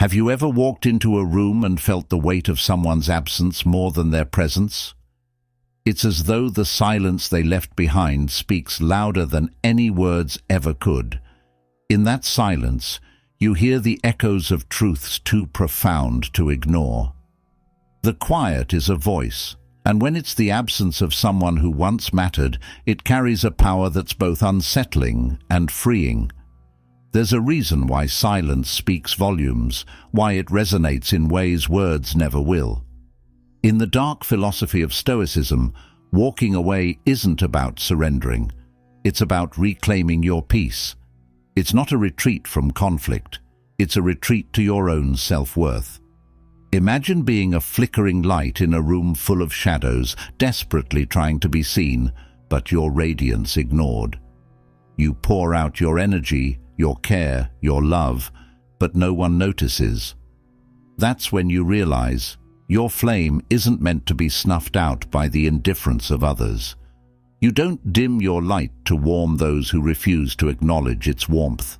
Have you ever walked into a room and felt the weight of someone's absence more than their presence? It's as though the silence they left behind speaks louder than any words ever could. In that silence, you hear the echoes of truths too profound to ignore. The quiet is a voice, and when it's the absence of someone who once mattered, it carries a power that's both unsettling and freeing. There's a reason why silence speaks volumes, why it resonates in ways words never will. In the dark philosophy of Stoicism, walking away isn't about surrendering. It's about reclaiming your peace. It's not a retreat from conflict. It's a retreat to your own self-worth. Imagine being a flickering light in a room full of shadows, desperately trying to be seen, but your radiance ignored. You pour out your energy, your care, your love, but no one notices. That's when you realize your flame isn't meant to be snuffed out by the indifference of others. You don't dim your light to warm those who refuse to acknowledge its warmth.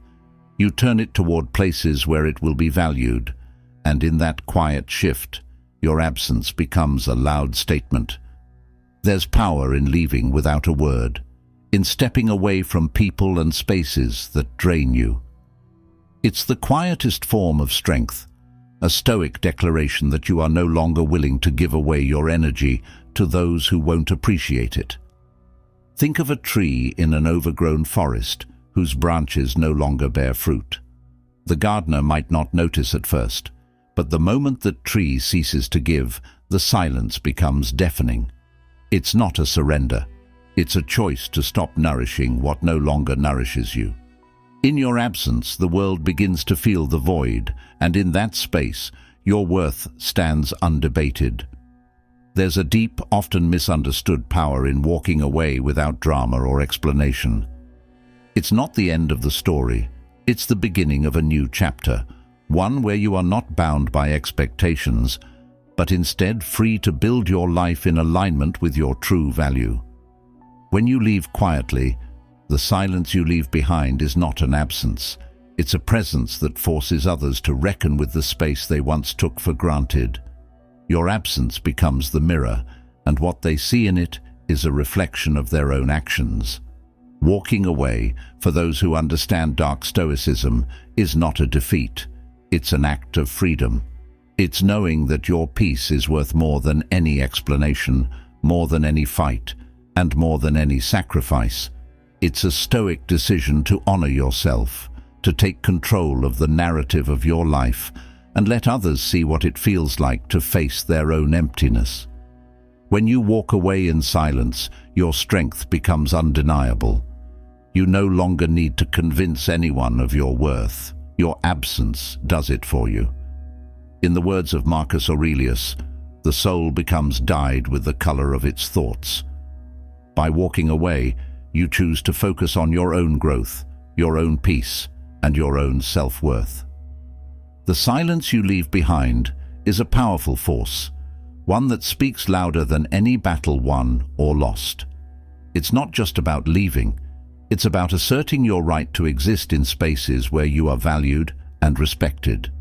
You turn it toward places where it will be valued, and in that quiet shift, your absence becomes a loud statement. There's power in leaving without a word, in stepping away from people and spaces that drain you. It's the quietest form of strength, a stoic declaration that you are no longer willing to give away your energy to those who won't appreciate it. Think of a tree in an overgrown forest whose branches no longer bear fruit. The gardener might not notice at first, but the moment that tree ceases to give, the silence becomes deafening. It's not a surrender. It's a choice to stop nourishing what no longer nourishes you. In your absence, the world begins to feel the void, and in that space, your worth stands undebated. There's a deep, often misunderstood power in walking away without drama or explanation. It's not the end of the story. It's the beginning of a new chapter, one where you are not bound by expectations, but instead free to build your life in alignment with your true value. When you leave quietly, the silence you leave behind is not an absence. It's a presence that forces others to reckon with the space they once took for granted. Your absence becomes the mirror, and what they see in it is a reflection of their own actions. Walking away, for those who understand Dark Stoicism, is not a defeat. It's an act of freedom. It's knowing that your peace is worth more than any explanation, more than any fight, and more than any sacrifice. It's a stoic decision to honor yourself, to take control of the narrative of your life, and let others see what it feels like to face their own emptiness. When you walk away in silence, your strength becomes undeniable. You no longer need to convince anyone of your worth. Your absence does it for you. In the words of Marcus Aurelius, the soul becomes dyed with the color of its thoughts. By walking away, you choose to focus on your own growth, your own peace, and your own self-worth. The silence you leave behind is a powerful force, one that speaks louder than any battle won or lost. It's not just about leaving, it's about asserting your right to exist in spaces where you are valued and respected.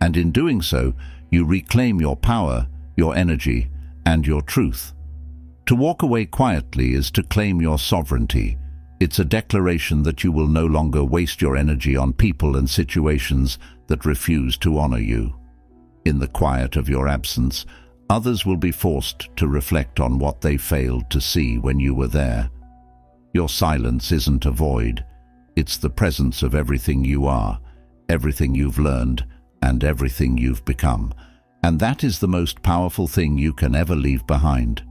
And in doing so, you reclaim your power, your energy, and your truth. To walk away quietly is to claim your sovereignty. It's a declaration that you will no longer waste your energy on people and situations that refuse to honor you. In the quiet of your absence, others will be forced to reflect on what they failed to see when you were there. Your silence isn't a void. It's the presence of everything you are, everything you've learned, and everything you've become. And that is the most powerful thing you can ever leave behind.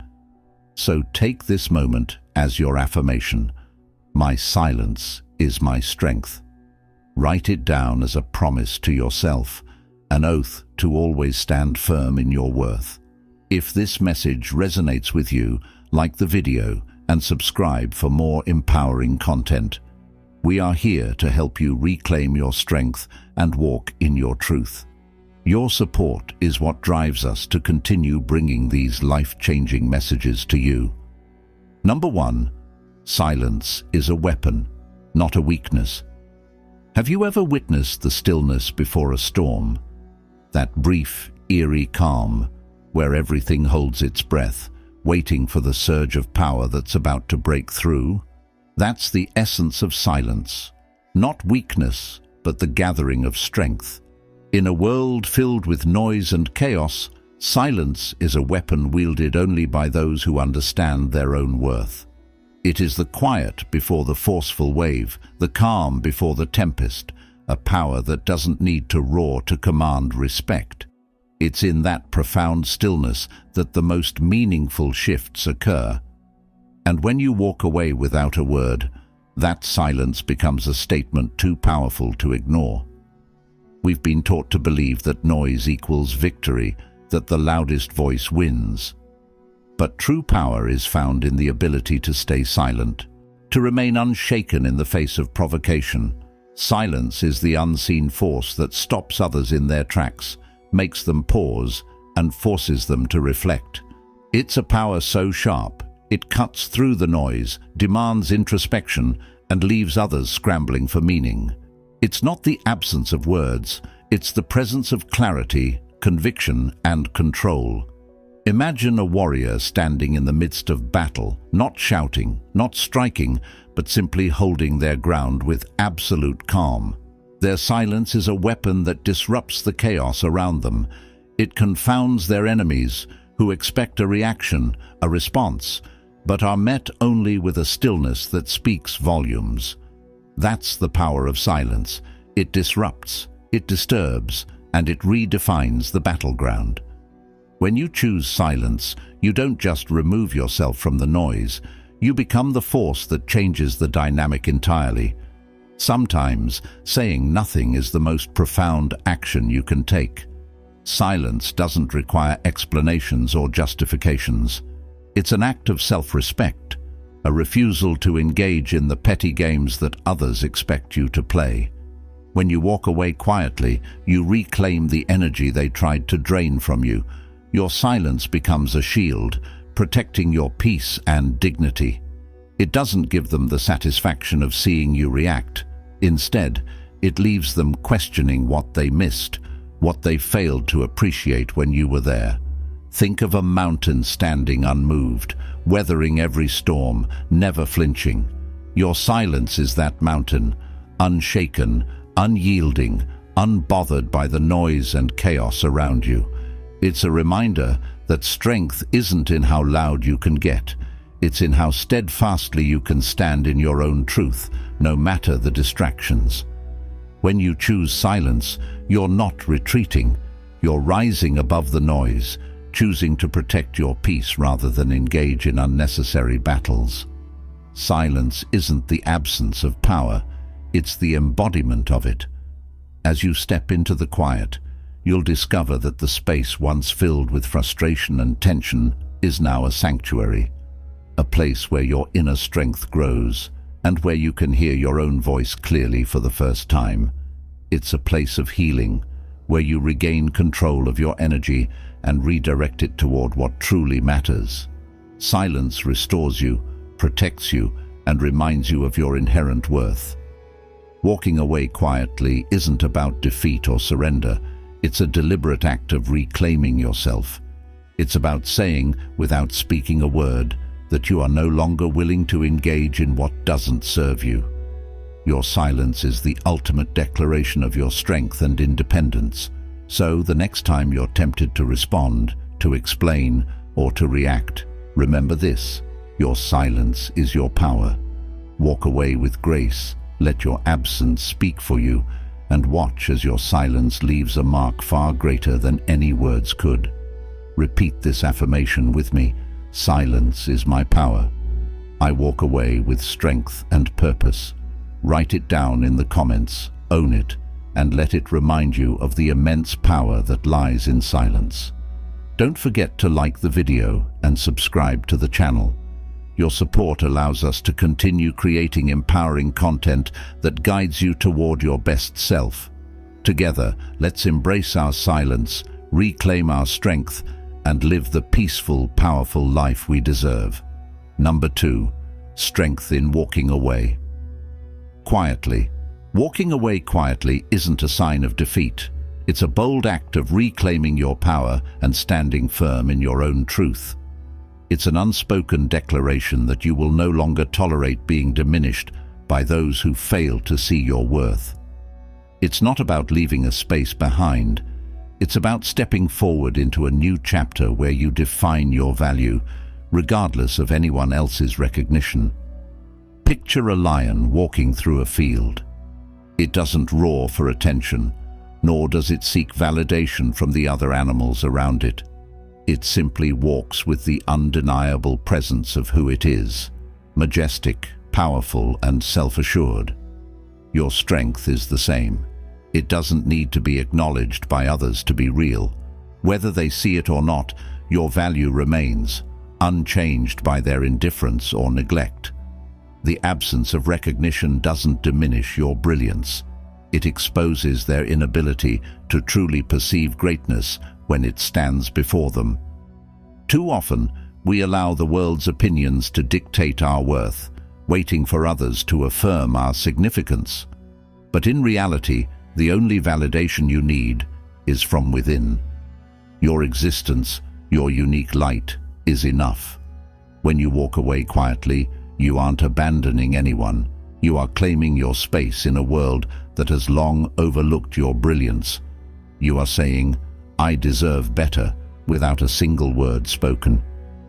So take this moment as your affirmation. My silence is my strength. Write it down as a promise to yourself, an oath to always stand firm in your worth. If this message resonates with you, like the video and subscribe for more empowering content. We are here to help you reclaim your strength and walk in your truth. Your support is what drives us to continue bringing these life-changing messages to you. Number 1. Silence is a weapon, not a weakness. Have you ever witnessed the stillness before a storm? that brief, eerie calm, where everything holds its breath, waiting for the surge of power that's about to break through. That's the essence of silence. Not weakness, but the gathering of strength. In a world filled with noise and chaos, silence is a weapon wielded only by those who understand their own worth. It is the quiet before the forceful wave, the calm before the tempest, a power that doesn't need to roar to command respect. It's in that profound stillness that the most meaningful shifts occur. And when you walk away without a word, that silence becomes a statement too powerful to ignore. We've been taught to believe that noise equals victory, that the loudest voice wins. But true power is found in the ability to stay silent, to remain unshaken in the face of provocation. Silence is the unseen force that stops others in their tracks, makes them pause, and forces them to reflect. It's a power so sharp, it cuts through the noise, demands introspection, and leaves others scrambling for meaning. It's not the absence of words, it's the presence of clarity, conviction, and control. Imagine a warrior standing in the midst of battle, not shouting, not striking, but simply holding their ground with absolute calm. Their silence is a weapon that disrupts the chaos around them. It confounds their enemies, who expect a reaction, a response, but are met only with a stillness that speaks volumes. That's the power of silence. It disrupts, it disturbs, and it redefines the battleground. When you choose silence, you don't just remove yourself from the noise, you become the force that changes the dynamic entirely. Sometimes, saying nothing is the most profound action you can take. Silence doesn't require explanations or justifications. It's an act of self-respect, a refusal to engage in the petty games that others expect you to play. When you walk away quietly, you reclaim the energy they tried to drain from you. Your silence becomes a shield, protecting your peace and dignity. It doesn't give them the satisfaction of seeing you react. Instead, it leaves them questioning what they missed, what they failed to appreciate when you were there. Think of a mountain standing unmoved, weathering every storm, never flinching. Your silence is that mountain, unshaken, unyielding, unbothered by the noise and chaos around you. It's a reminder that strength isn't in how loud you can get. It's in how steadfastly you can stand in your own truth, no matter the distractions. When you choose silence, you're not retreating. You're rising above the noise, choosing to protect your peace rather than engage in unnecessary battles. Silence isn't the absence of power, it's the embodiment of it. As you step into the quiet, you'll discover that the space once filled with frustration and tension is now a sanctuary, a place where your inner strength grows and where you can hear your own voice clearly for the first time. It's a place of healing, where you regain control of your energy and redirect it toward what truly matters. Silence restores you, protects you, and reminds you of your inherent worth. Walking away quietly isn't about defeat or surrender. It's a deliberate act of reclaiming yourself. It's about saying, without speaking a word, that you are no longer willing to engage in what doesn't serve you. Your silence is the ultimate declaration of your strength and independence. So the next time you're tempted to respond, to explain, or to react, remember this: your silence is your power. Walk away with grace, let your absence speak for you, and watch as your silence leaves a mark far greater than any words could. Repeat this affirmation with me: silence is my power. I walk away with strength and purpose. Write it down in the comments, own it, and let it remind you of the immense power that lies in silence. Don't forget to like the video and subscribe to the channel. Your support allows us to continue creating empowering content that guides you toward your best self. Together, let's embrace our silence, reclaim our strength, and live the peaceful, powerful life we deserve. Number 2, strength in walking away. Quietly. Walking away quietly isn't a sign of defeat. It's a bold act of reclaiming your power and standing firm in your own truth. It's an unspoken declaration that you will no longer tolerate being diminished by those who fail to see your worth. It's not about leaving a space behind. It's about stepping forward into a new chapter where you define your value, regardless of anyone else's recognition. Picture a lion walking through a field. It doesn't roar for attention, nor does it seek validation from the other animals around it. It simply walks with the undeniable presence of who it is, majestic, powerful, and self-assured. Your strength is the same. It doesn't need to be acknowledged by others to be real. Whether they see it or not, your value remains, unchanged by their indifference or neglect. The absence of recognition doesn't diminish your brilliance. It exposes their inability to truly perceive greatness when it stands before them. Too often, we allow the world's opinions to dictate our worth, waiting for others to affirm our significance. But in reality, the only validation you need is from within. Your existence, your unique light, is enough. When you walk away quietly, you aren't abandoning anyone. You are claiming your space in a world that has long overlooked your brilliance. You are saying, "I deserve better," without a single word spoken.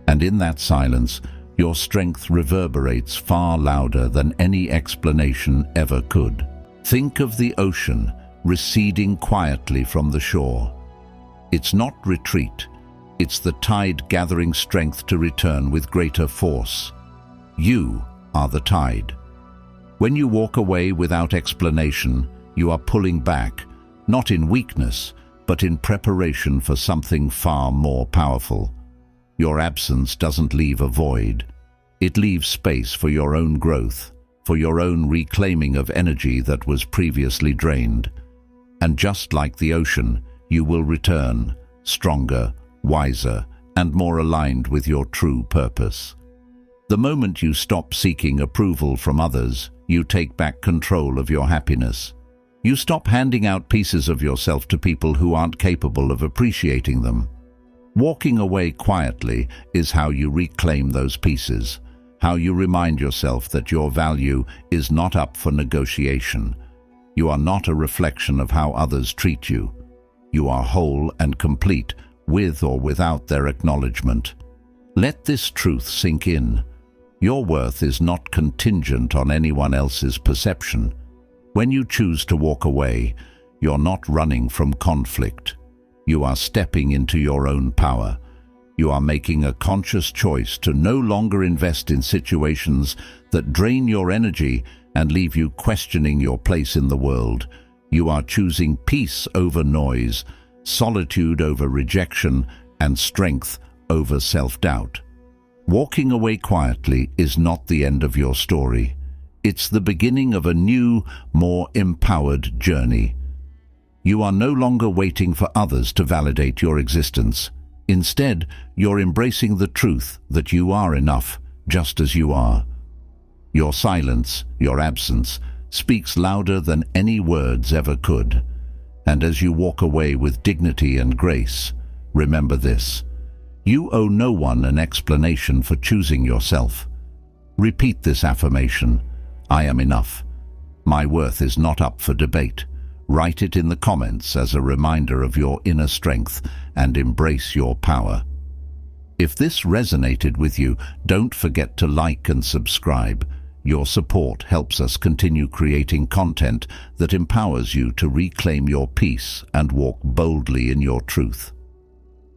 And in that silence, your strength reverberates far louder than any explanation ever could. Think of the ocean receding quietly from the shore. It's not retreat. It's the tide gathering strength to return with greater force. You are the tide. When you walk away without explanation, you are pulling back, not in weakness, but in preparation for something far more powerful. Your absence doesn't leave a void. It leaves space for your own growth, for your own reclaiming of energy that was previously drained. And just like the ocean, you will return, stronger, wiser, and more aligned with your true purpose. The moment you stop seeking approval from others, you take back control of your happiness. You stop handing out pieces of yourself to people who aren't capable of appreciating them. Walking away quietly is how you reclaim those pieces, how you remind yourself that your value is not up for negotiation. You are not a reflection of how others treat you. You are whole and complete, with or without their acknowledgement. Let this truth sink in. Your worth is not contingent on anyone else's perception. When you choose to walk away, you're not running from conflict. You are stepping into your own power. You are making a conscious choice to no longer invest in situations that drain your energy and leave you questioning your place in the world. You are choosing peace over noise, solitude over rejection, and strength over self-doubt. Walking away quietly is not the end of your story. It's the beginning of a new, more empowered journey. You are no longer waiting for others to validate your existence. Instead, you're embracing the truth that you are enough, just as you are. Your silence, your absence, speaks louder than any words ever could. And as you walk away with dignity and grace, remember this: you owe no one an explanation for choosing yourself. Repeat this affirmation: I am enough. My worth is not up for debate. Write it in the comments as a reminder of your inner strength and embrace your power. If this resonated with you, don't forget to like and subscribe. Your support helps us continue creating content that empowers you to reclaim your peace and walk boldly in your truth.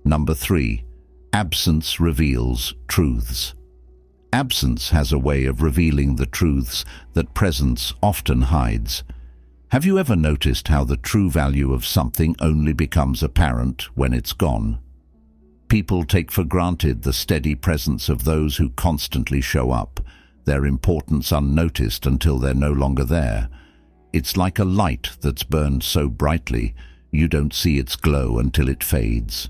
Number 3. Absence reveals truths. Absence has a way of revealing the truths that presence often hides. Have you ever noticed how the true value of something only becomes apparent when it's gone? People take for granted the steady presence of those who constantly show up, their importance unnoticed until they're no longer there. It's like a light that's burned so brightly, you don't see its glow until it fades.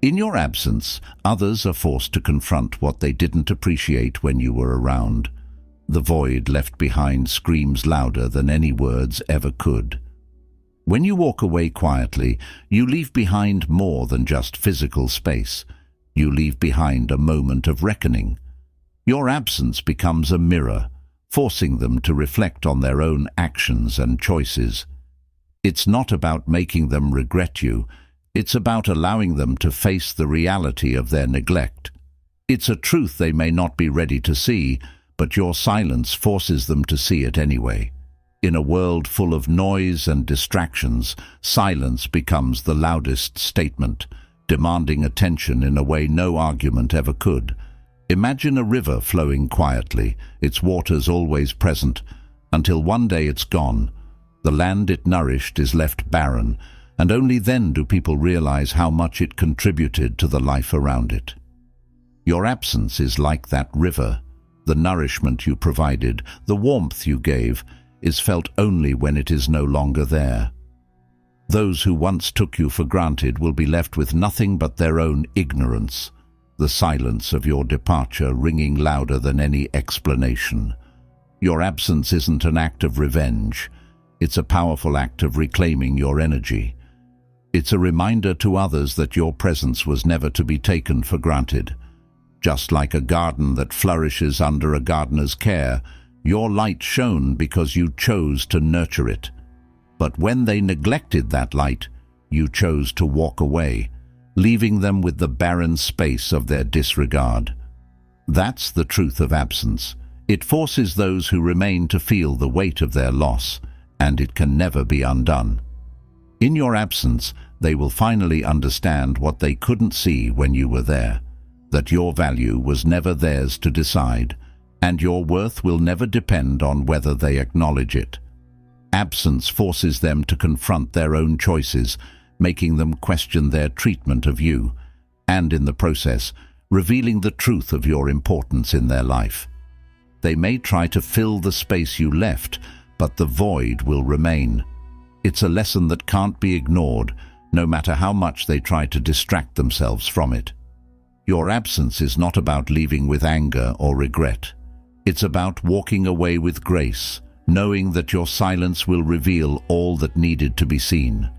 In your absence, others are forced to confront what they didn't appreciate when you were around. The void left behind screams louder than any words ever could. When you walk away quietly, you leave behind more than just physical space. You leave behind a moment of reckoning. Your absence becomes a mirror, forcing them to reflect on their own actions and choices. It's not about making them regret you. It's about allowing them to face the reality of their neglect. It's a truth they may not be ready to see, but your silence forces them to see it anyway. In a world full of noise and distractions, silence becomes the loudest statement, demanding attention in a way no argument ever could. Imagine a river flowing quietly, its waters always present, until one day it's gone. The land it nourished is left barren, and only then do people realize how much it contributed to the life around it. Your absence is like that river. The nourishment you provided, the warmth you gave, is felt only when it is no longer there. Those who once took you for granted will be left with nothing but their own ignorance, the silence of your departure ringing louder than any explanation. Your absence isn't an act of revenge. It's a powerful act of reclaiming your energy. It's a reminder to others that your presence was never to be taken for granted. Just like a garden that flourishes under a gardener's care, your light shone because you chose to nurture it. But when they neglected that light, you chose to walk away, leaving them with the barren space of their disregard. That's the truth of absence. It forces those who remain to feel the weight of their loss, and it can never be undone. In your absence, they will finally understand what they couldn't see when you were there, that your value was never theirs to decide, and your worth will never depend on whether they acknowledge it. Absence forces them to confront their own choices, making them question their treatment of you, and in the process, revealing the truth of your importance in their life. They may try to fill the space you left, but the void will remain. It's a lesson that can't be ignored, no matter how much they try to distract themselves from it. Your absence is not about leaving with anger or regret. It's about walking away with grace, knowing that your silence will reveal all that needed to be seen.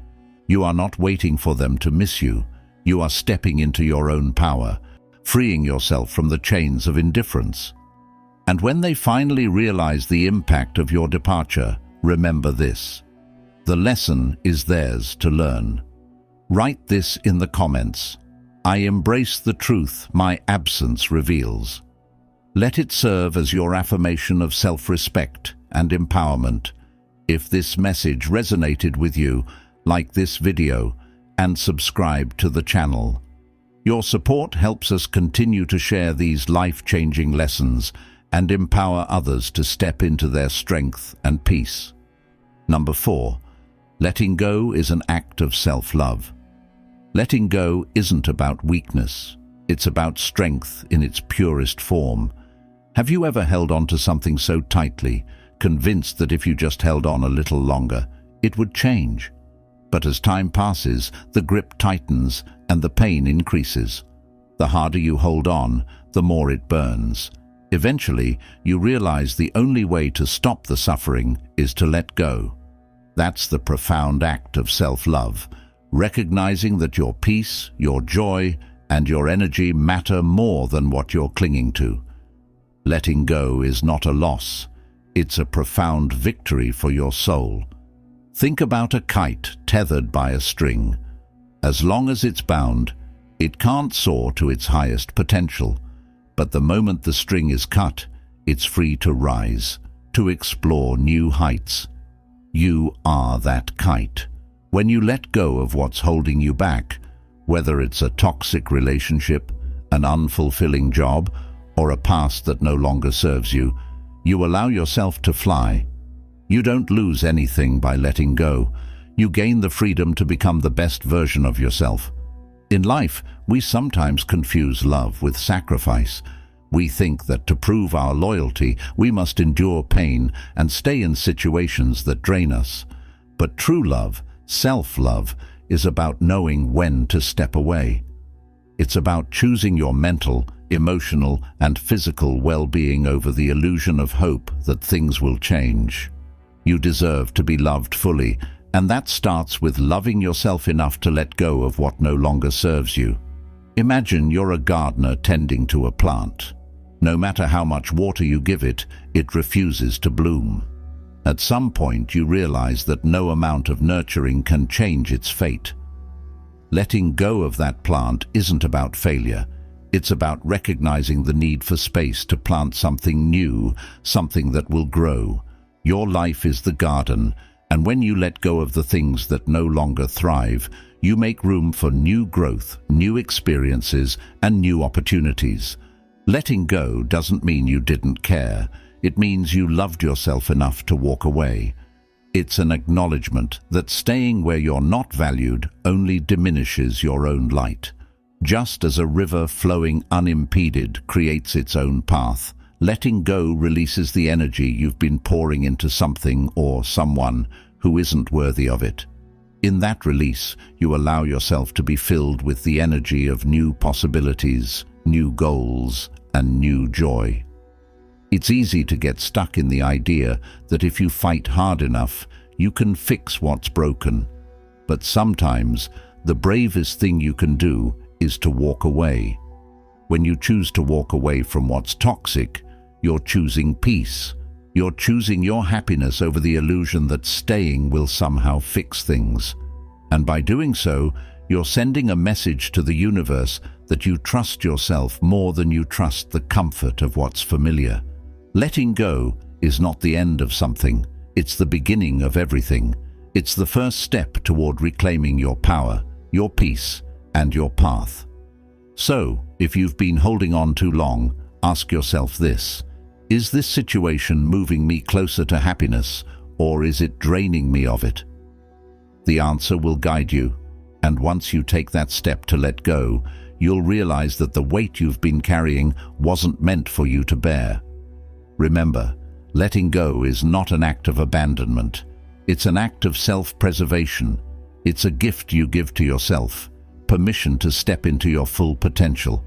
You are not waiting for them to miss you. You are stepping into your own power, freeing yourself from the chains of indifference. And when they finally realize the impact of your departure, remember this: the lesson is theirs to learn. Write this in the comments. I embrace the truth my absence reveals. Let it serve as your affirmation of self-respect and empowerment. If this message resonated with you, like this video and subscribe to the channel. Your support helps us continue to share these life-changing lessons and empower others to step into their strength and peace. Number 4, letting go is an act of self-love. Letting go isn't about weakness. It's about strength in its purest form. Have you ever held on to something so tightly, convinced that if you just held on a little longer, it would change? But as time passes, the grip tightens and the pain increases. The harder you hold on, the more it burns. Eventually, you realize the only way to stop the suffering is to let go. That's the profound act of self-love, recognizing that your peace, your joy, and your energy matter more than what you're clinging to. Letting go is not a loss. It's a profound victory for your soul. Think about a kite tethered by a string. As long as it's bound, it can't soar to its highest potential. But the moment the string is cut, it's free to rise, to explore new heights. You are that kite. When you let go of what's holding you back, whether it's a toxic relationship, an unfulfilling job, or a past that no longer serves you, you allow yourself to fly. You don't lose anything by letting go. You gain the freedom to become the best version of yourself. In life, we sometimes confuse love with sacrifice. We think that to prove our loyalty, we must endure pain and stay in situations that drain us. But true love, self-love, is about knowing when to step away. It's about choosing your mental, emotional, and physical well-being over the illusion of hope that things will change. You deserve to be loved fully, And that starts with loving yourself enough to let go of what no longer serves you. Imagine you're a gardener tending to a plant. No matter how much water you give it, it refuses to bloom. At some point, you realize that no amount of nurturing can change its fate. Letting go of that plant isn't about failure. It's about recognizing the need for space to plant something new, something that will grow. Your life is the garden, and when you let go of the things that no longer thrive, you make room for new growth, new experiences, and new opportunities. Letting go doesn't mean you didn't care. It means you loved yourself enough to walk away. It's an acknowledgement that staying where you're not valued only diminishes your own light. Just as a river flowing unimpeded creates its own path, letting go releases the energy you've been pouring into something or someone who isn't worthy of it. In that release, you allow yourself to be filled with the energy of new possibilities, new goals, and new joy. It's easy to get stuck in the idea that if you fight hard enough, you can fix what's broken. But sometimes, the bravest thing you can do is to walk away. When you choose to walk away from what's toxic, you're choosing peace. You're choosing your happiness over the illusion that staying will somehow fix things. And by doing so, you're sending a message to the universe that you trust yourself more than you trust the comfort of what's familiar. Letting go is not the end of something. It's the beginning of everything. It's the first step toward reclaiming your power, your peace, and your path. So, if you've been holding on too long, ask yourself this: is this situation moving me closer to happiness, or is it draining me of it? The answer will guide you, and once you take that step to let go, you'll realize that the weight you've been carrying wasn't meant for you to bear. Remember, letting go is not an act of abandonment. It's an act of self-preservation. It's a gift you give to yourself, permission to step into your full potential.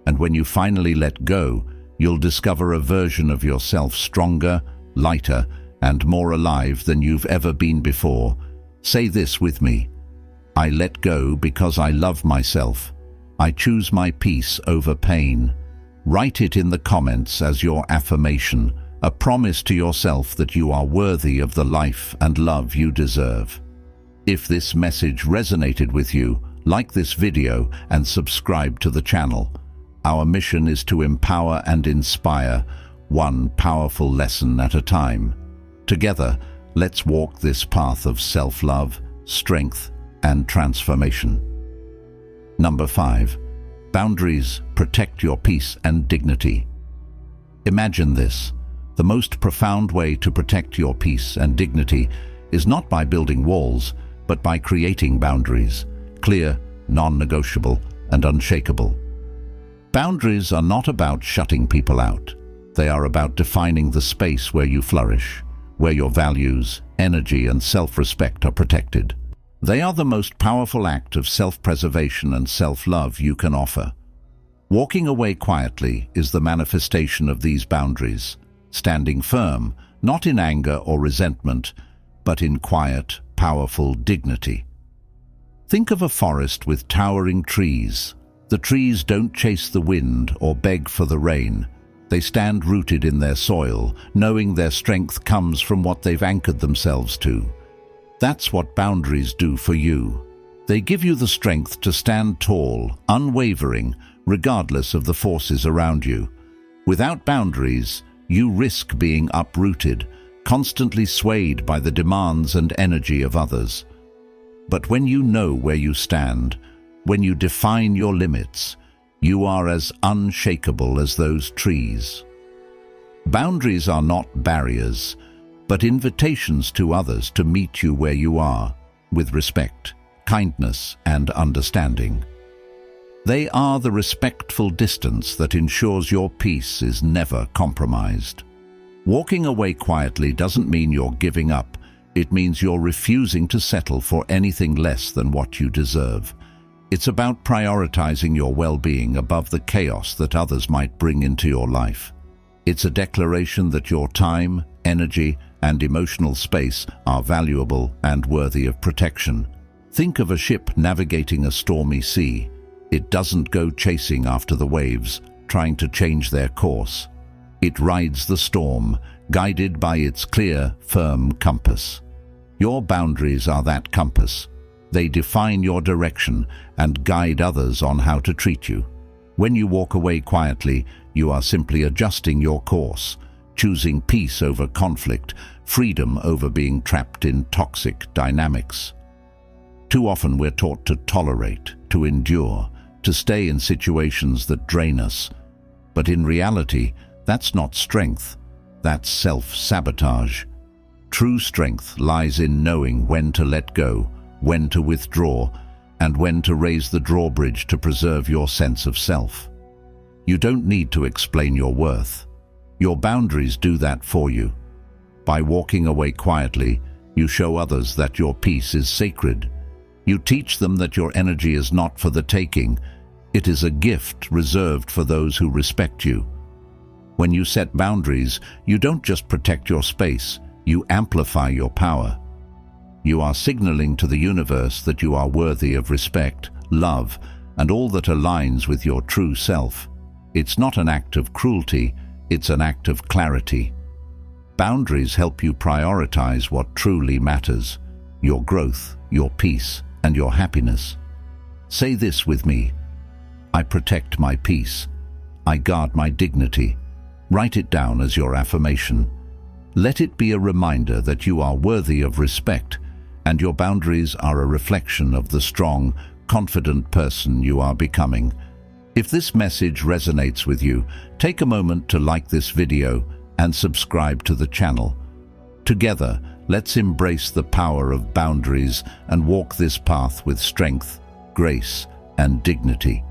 And when you finally let go, you'll discover a version of yourself stronger, lighter, and more alive than you've ever been before. Say this with me: I let go because I love myself. I choose my peace over pain. Write it in the comments as your affirmation, a promise to yourself that you are worthy of the life and love you deserve. If this message resonated with you, like this video and subscribe to the channel. Our mission is to empower and inspire, one powerful lesson at a time. Together, let's walk this path of self-love, strength, and transformation. Number 5. Boundaries protect your peace and dignity. Imagine this: the most profound way to protect your peace and dignity is not by building walls, but by creating boundaries, clear, non-negotiable, and unshakable. Boundaries are not about shutting people out. They are about defining the space where you flourish, where your values, energy, and self-respect are protected. They are the most powerful act of self-preservation and self-love you can offer. Walking away quietly is the manifestation of these boundaries, standing firm, not in anger or resentment, but in quiet, powerful dignity. Think of a forest with towering trees. The trees don't chase the wind or beg for the rain. They stand rooted in their soil, knowing their strength comes from what they've anchored themselves to. That's what boundaries do for you. They give you the strength to stand tall, unwavering, regardless of the forces around you. Without boundaries, you risk being uprooted, constantly swayed by the demands and energy of others. But when you know where you stand, when you define your limits, you are as unshakable as those trees. Boundaries are not barriers, but invitations to others to meet you where you are, with respect, kindness, and understanding. They are the respectful distance that ensures your peace is never compromised. Walking away quietly doesn't mean you're giving up. It means you're refusing to settle for anything less than what you deserve. It's about prioritizing your well-being above the chaos that others might bring into your life. It's a declaration that your time, energy, and emotional space are valuable and worthy of protection. Think of a ship navigating a stormy sea. It doesn't go chasing after the waves, trying to change their course. It rides the storm, guided by its clear, firm compass. Your boundaries are that compass. They define your direction and guide others on how to treat you. When you walk away quietly, you are simply adjusting your course, choosing peace over conflict, freedom over being trapped in toxic dynamics. Too often we're taught to tolerate, to endure, to stay in situations that drain us. But in reality, that's not strength, that's self-sabotage. True strength lies in knowing when to let go, when to withdraw, and when to raise the drawbridge to preserve your sense of self. You don't need to explain your worth. Your boundaries do that for you. By walking away quietly, you show others that your peace is sacred. You teach them that your energy is not for the taking. It is a gift reserved for those who respect you. When you set boundaries, you don't just protect your space, you amplify your power. You are signaling to the universe that you are worthy of respect, love, and all that aligns with your true self. It's not an act of cruelty, it's an act of clarity. Boundaries help you prioritize what truly matters: your growth, your peace, and your happiness. Say this with me: I protect my peace. I guard my dignity. Write it down as your affirmation. Let it be a reminder that you are worthy of respect, and your boundaries are a reflection of the strong, confident person you are becoming. If this message resonates with you, take a moment to like this video and subscribe to the channel. Together, let's embrace the power of boundaries and walk this path with strength, grace, and dignity.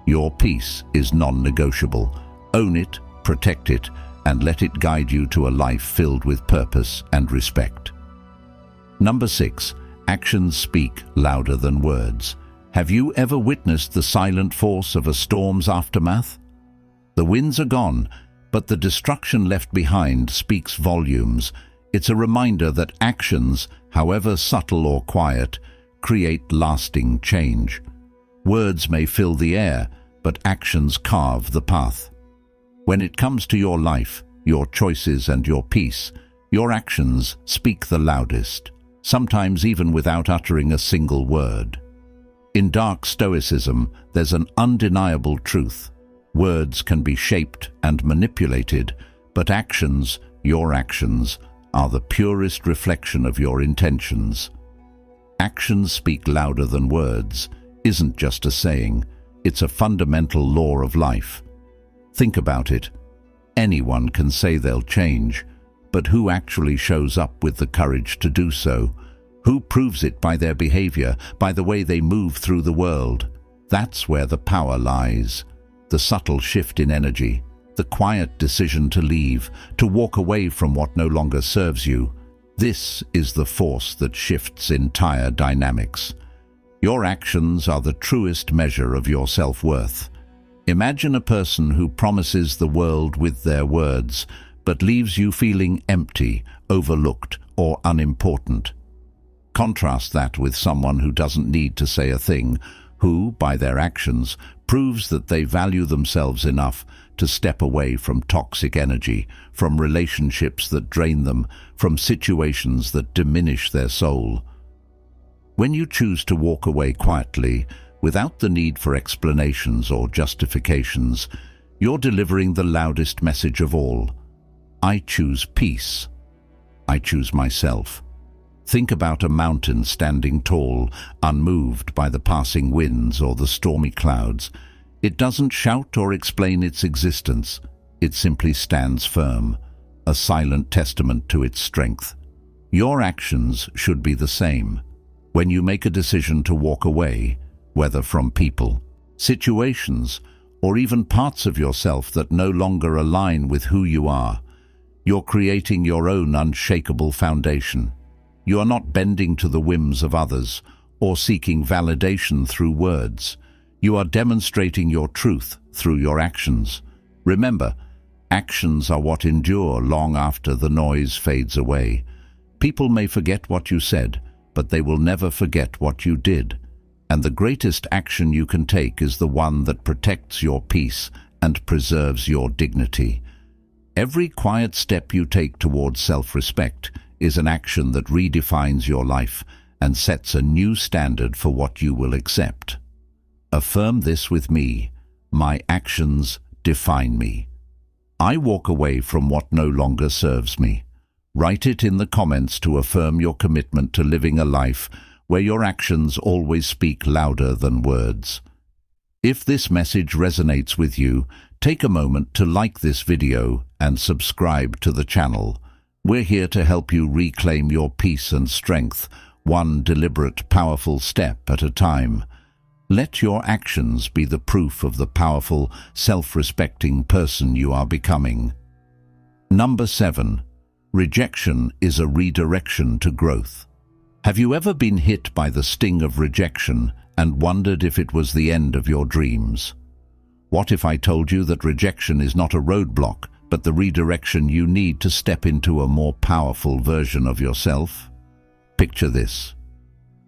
Your peace is non-negotiable. Own it, protect it, and let it guide you to a life filled with purpose and respect. Number 6. Actions speak louder than words. Have you ever witnessed the silent force of a storm's aftermath? The winds are gone, but the destruction left behind speaks volumes. It's a reminder that actions, however subtle or quiet, create lasting change. Words may fill the air, but actions carve the path. When it comes to your life, your choices and your peace, your actions speak the loudest, sometimes even without uttering a single word. In Dark Stoicism, there's an undeniable truth. Words can be shaped and manipulated, but actions, your actions, are the purest reflection of your intentions. Actions speak louder than words isn't just a saying, it's a fundamental law of life. Think about it. Anyone can say they'll change, but who actually shows up with the courage to do so? Who proves it by their behavior, by the way they move through the world? That's where the power lies. The subtle shift in energy, the quiet decision to leave, to walk away from what no longer serves you. This is the force that shifts entire dynamics. Your actions are the truest measure of your self-worth. Imagine a person who promises the world with their words, but leaves you feeling empty, overlooked, or unimportant. Contrast that with someone who doesn't need to say a thing, who, by their actions, proves that they value themselves enough to step away from toxic energy, from relationships that drain them, from situations that diminish their soul. When you choose to walk away quietly, without the need for explanations or justifications, you're delivering the loudest message of all. I choose peace. I choose myself. Think about a mountain standing tall, unmoved by the passing winds or the stormy clouds. It doesn't shout or explain its existence. It simply stands firm, a silent testament to its strength. Your actions should be the same. When you make a decision to walk away, whether from people, situations, or even parts of yourself that no longer align with who you are, you're creating your own unshakable foundation. You are not bending to the whims of others or seeking validation through words. You are demonstrating your truth through your actions. Remember, Actions are what endure long after the noise fades away. People may forget what you said, but they will never forget what you did. And the greatest action you can take is the one that protects your peace and preserves your dignity. Every quiet step you take towards self-respect is an action that redefines your life and sets a new standard for what you will accept. Affirm this with me: my actions define me. I walk away from what no longer serves me. Write it in the comments to affirm your commitment to living a life where your actions always speak louder than words. If this message resonates with you, take a moment to like this video and subscribe to the channel. We're here to help you reclaim your peace and strength, one deliberate, powerful step at a time. Let your actions be the proof of the powerful, self-respecting person you are becoming. Number 7. Rejection is a redirection to growth. Have you ever been hit by the sting of rejection and wondered if it was the end of your dreams? What if I told you that rejection is not a roadblock, but the redirection you need to step into a more powerful version of yourself? Picture this.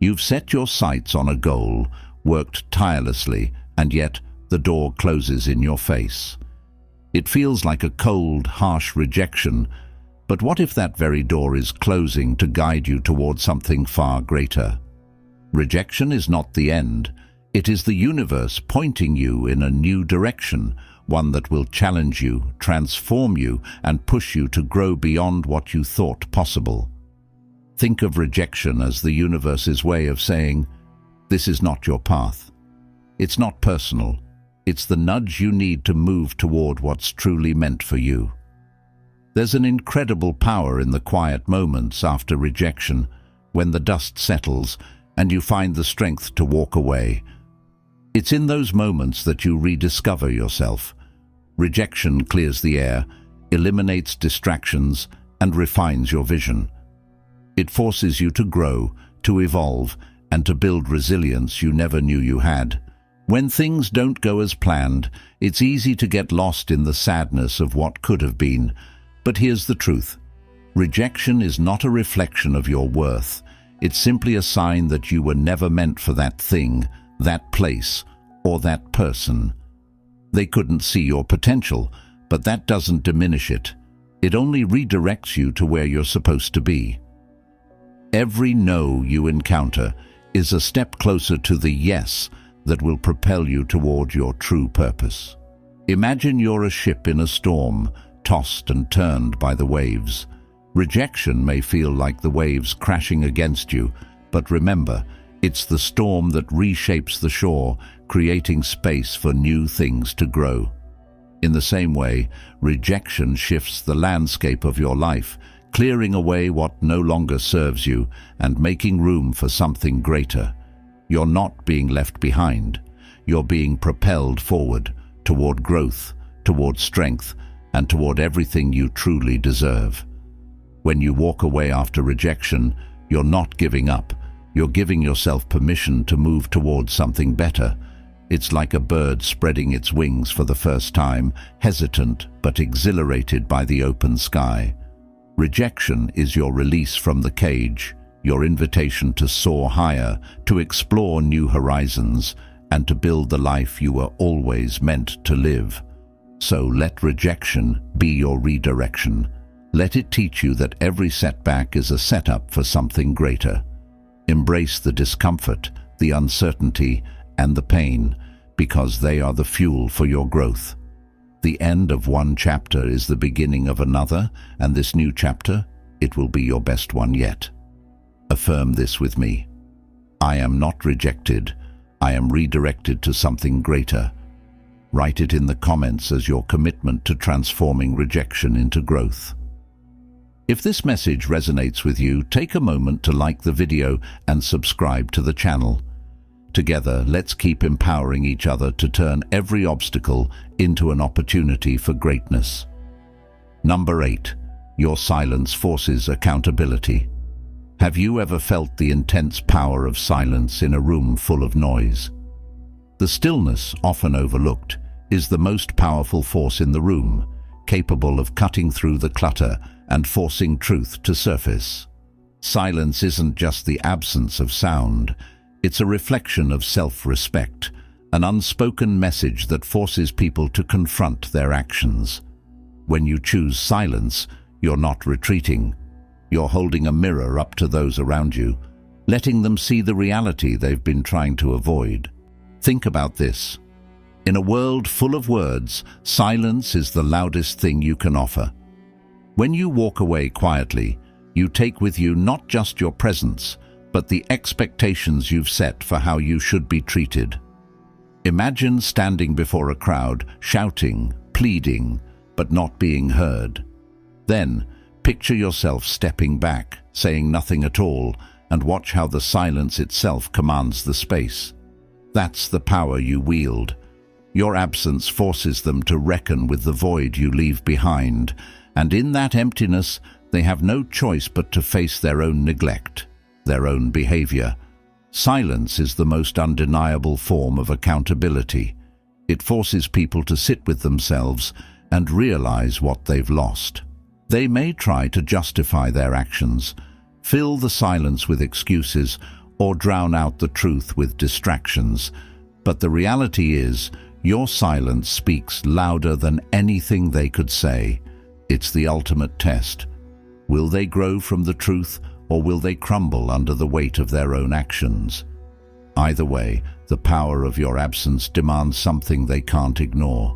You've set your sights on a goal, worked tirelessly, and yet the door closes in your face. It feels like a cold, harsh rejection, but what if that very door is closing to guide you toward something far greater? Rejection is not the end. It is the universe pointing you in a new direction, one that will challenge you, transform you, and push you to grow beyond what you thought possible. Think of rejection as the universe's way of saying, "This is not your path." It's not personal. It's the nudge you need to move toward what's truly meant for you. There's an incredible power in the quiet moments after rejection, when the dust settles and you find the strength to walk away. It's in those moments that you rediscover yourself. Rejection clears the air, eliminates distractions, and refines your vision. It forces you to grow, to evolve, and to build resilience you never knew you had. When things don't go as planned, it's easy to get lost in the sadness of what could have been. But here's the truth. Rejection is not a reflection of your worth. It's simply a sign that you were never meant for that thing, that place, or that person. They couldn't see your potential, but that doesn't diminish it. It only redirects you to where you're supposed to be. Every no you encounter is a step closer to the yes that will propel you toward your true purpose. Imagine you're a ship in a storm, tossed and turned by the waves. Rejection may feel like the waves crashing against you, but remember, it's the storm that reshapes the shore, creating space for new things to grow. In the same way, rejection shifts the landscape of your life, clearing away what no longer serves you and making room for something greater. You're not being left behind. You're being propelled forward, toward growth, toward strength, and toward everything you truly deserve. When you walk away after rejection, you're not giving up. You're giving yourself permission to move towards something better. It's like a bird spreading its wings for the first time, hesitant but exhilarated by the open sky. Rejection is your release from the cage, your invitation to soar higher, to explore new horizons, and to build the life you were always meant to live. So let rejection be your redirection. Let it teach you that every setback is a setup for something greater. Embrace the discomfort, the uncertainty, and the pain, because they are the fuel for your growth. The end of one chapter is the beginning of another, and this new chapter, it will be your best one yet. Affirm this with me. I am not rejected. I am redirected to something greater. Write it in the comments as your commitment to transforming rejection into growth. If this message resonates with you, take a moment to like the video and subscribe to the channel. Together, let's keep empowering each other to turn every obstacle into an opportunity for greatness. Number 8. Your silence forces accountability. Have you ever felt the intense power of silence in a room full of noise? The stillness, often overlooked, is the most powerful force in the room, capable of cutting through the clutter and forcing truth to surface. Silence isn't just the absence of sound. It's a reflection of self-respect, an unspoken message that forces people to confront their actions. When you choose silence, you're not retreating. You're holding a mirror up to those around you, letting them see the reality they've been trying to avoid. Think about this. In a world full of words, silence is the loudest thing you can offer. When you walk away quietly, you take with you not just your presence, but the expectations you've set for how you should be treated. Imagine standing before a crowd, shouting, pleading, but not being heard. Then, picture yourself stepping back, saying nothing at all, and watch how the silence itself commands the space. That's the power you wield. Your absence forces them to reckon with the void you leave behind, and in that emptiness, they have no choice but to face their own neglect, their own behavior. Silence is the most undeniable form of accountability. It forces people to sit with themselves and realize what they've lost. They may try to justify their actions, fill the silence with excuses, or drown out the truth with distractions. But the reality is, your silence speaks louder than anything they could say. It's the ultimate test. Will they grow from the truth, or will they crumble under the weight of their own actions? Either way, the power of your absence demands something they can't ignore.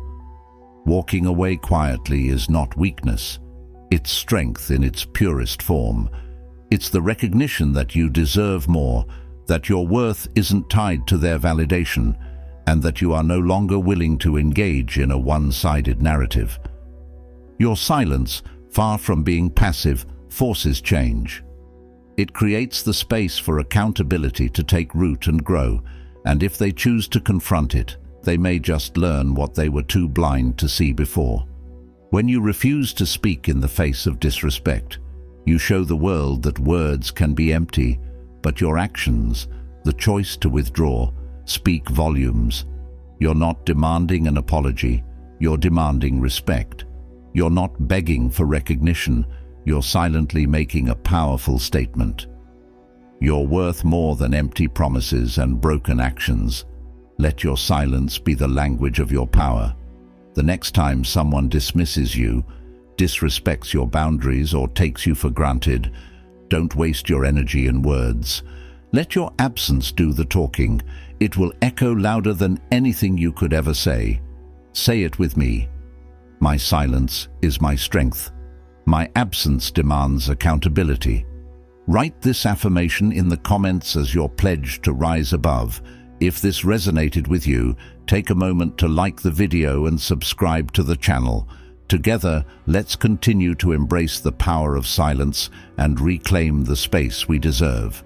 Walking away quietly is not weakness. It's strength in its purest form. It's the recognition that you deserve more, that your worth isn't tied to their validation, and that you are no longer willing to engage in a one-sided narrative. Your silence, far from being passive, forces change. It creates the space for accountability to take root and grow, and if they choose to confront it, they may just learn what they were too blind to see before. When you refuse to speak in the face of disrespect, you show the world that words can be empty, but your actions, the choice to withdraw, speak volumes. You're not demanding an apology, you're demanding respect. You're not begging for recognition, you're silently making a powerful statement. You're worth more than empty promises and broken actions. Let your silence be the language of your power. The next time someone dismisses you, disrespects your boundaries, or takes you for granted, don't waste your energy in words. Let your absence do the talking. It will echo louder than anything you could ever say. Say it with me. My silence is my strength. My absence demands accountability. Write this affirmation in the comments as your pledge to rise above. If this resonated with you, take a moment to like the video and subscribe to the channel. Together, let's continue to embrace the power of silence and reclaim the space we deserve.